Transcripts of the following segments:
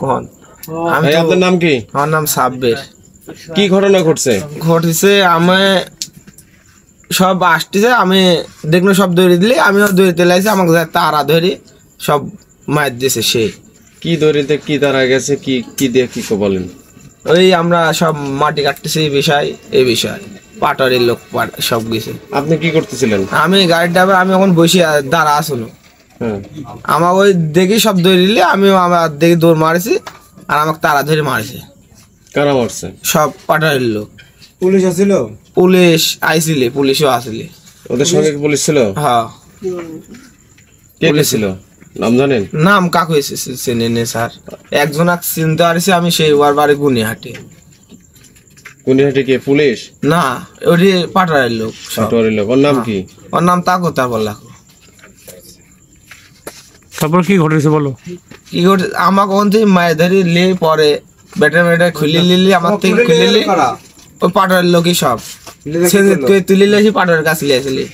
কোন আপনার নাম কি? আমার নাম সাব্বির। কি ঘটনা ঘটছে? আমি সব আসতেছে, আমি দেখলো সব দৌড়ে দিলে আমিও দৌড়িতে লাগছি, আমাকে তারা ধরে সব মার দিয়েছে। সে কি দড়িতে কি তারা গেছে, কি কি দিয়ে কি বলেন? ওই আমরা সব মাটি কাটতেছি এই বিষয় পাটারির লোক সব গেছে। আপনি কি করতেছিলেন? আমি গাড়ির ড্রাইভার, আমি এখন বসে দাঁড়া আসলো। আমার ওই দেখি সব দৌড়ে দিলে আমিও আমার দেখি দৌড় মারেছি, আর আমাকে তারা ধরে মারেছে। কারা মারছে? সব পাটারির লোক। পুলিশ আসছিল? পুলিশ আইছিলে, পুলিশও আসলে। ওদের সঙ্গে কি পুলিশ ছিল? হ্যাঁ। কে ছিল নাম জানেন? নাম কাকু চেনে নে স্যার, একজন চিনতে পারছি আমি, সেই ওর বাড়ি গুনিহাটি। গুনিহাটি কে পুলিশ? না, ওটি পাটারের লোক। পাটোয়ারির লোক। ওর নাম কি? ওর নাম তাকো, তারপর লাখো। তারপর কি ঘটেছে বলো? কি ঘটে, আমাকে ওখান থেকে মায়ের ধরে লে পরে ব্যাটার খুলে নিলি, আমার থেকে খুলে নিলি ওই পাটারের লোকই সব তুলে আসি, পাটারের কাছে লিয়ে আসলি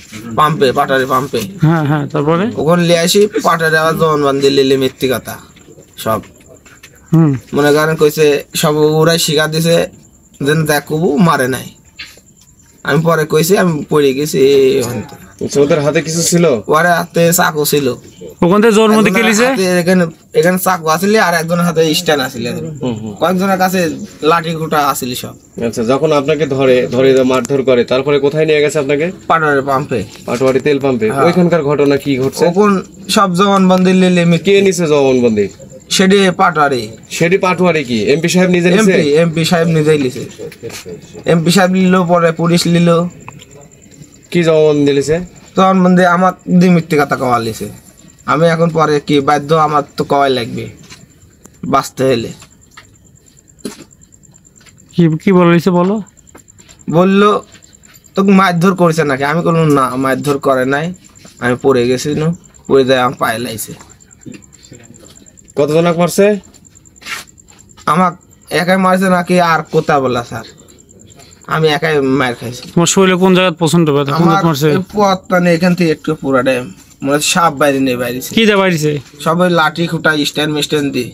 পাটারের পাম্পে। হ্যাঁ হ্যাঁ, তারপরে ওখানে লিয়ে আসি, পাটারে আবার জমান বান্ধি লিলে মিথ্যি কথা সব। মনে করেন কইছে সব ওরাই শিখা দিছে, যেন দেখবো মারে নাই। আমি পরে কইছি আমি পড়ে গেছি। ওদের হাতে কিছু ছিল? ওরে হাতে চাকু ছিল। ওখান থেকে জোর মধ্যে খেলিছে। এখানে চাকু আসলে, আর একজনের হাতে স্ট্যান্ড আসলে, কয়েকজনের কাছে লাঠি গুটা আসলে সব। আচ্ছা, যখন আপনাকে ধরে মারধর করে তারপরে কোথায় নিয়ে গেছে আপনাকে? পাটোয়ারি পাম্পে। পাটোয়ারি তেল পাম্পে। ওইখানকার ঘটনা কি ঘটছে? ওখান সব জবানবন্দি লিলে। কে নিছে জবানবন্দি? সেটি পাটোয়ারি। সেটি পাটোয়ারি কি এমপি সাহেব নিজে নিছে? এমপি সাহেব নিজেই লিছে। এমপি সাহেব নিল, পরে পুলিশ নিল। কি জবানবন্দি লিছে? জবানবন্দি আমার দুই মিথ্যে কথা কওয়া লিছে। আমি এখন পরে কি বাধ্য, আমার তো কওয়াই লাগবে বাঁচতে হলে। কি বলেছে বলো? বললো তোকে মারধর করেছে নাকি? আমি বললাম না, মারধর করে নাই, আমি পড়ে গেছি, পড়ে যায় আমার পায়ে লাগছে। কতজনক মারছে? আমার একাই মারছে নাকি আর কোথা বলা স্যার, আমি একাই মার খাইছি। তোমার শরীরে কোন জায়গায় পছন্দ হবে? আমার পথটা নেই, এখান থেকে একটু পুরাটাই মনে সাপ বাইরে নেই, বাইরে কি যা বাইরেছে সবাই লাঠি খুঁটা স্ট্যান্ড মিস্ট্যান্ড দিয়ে।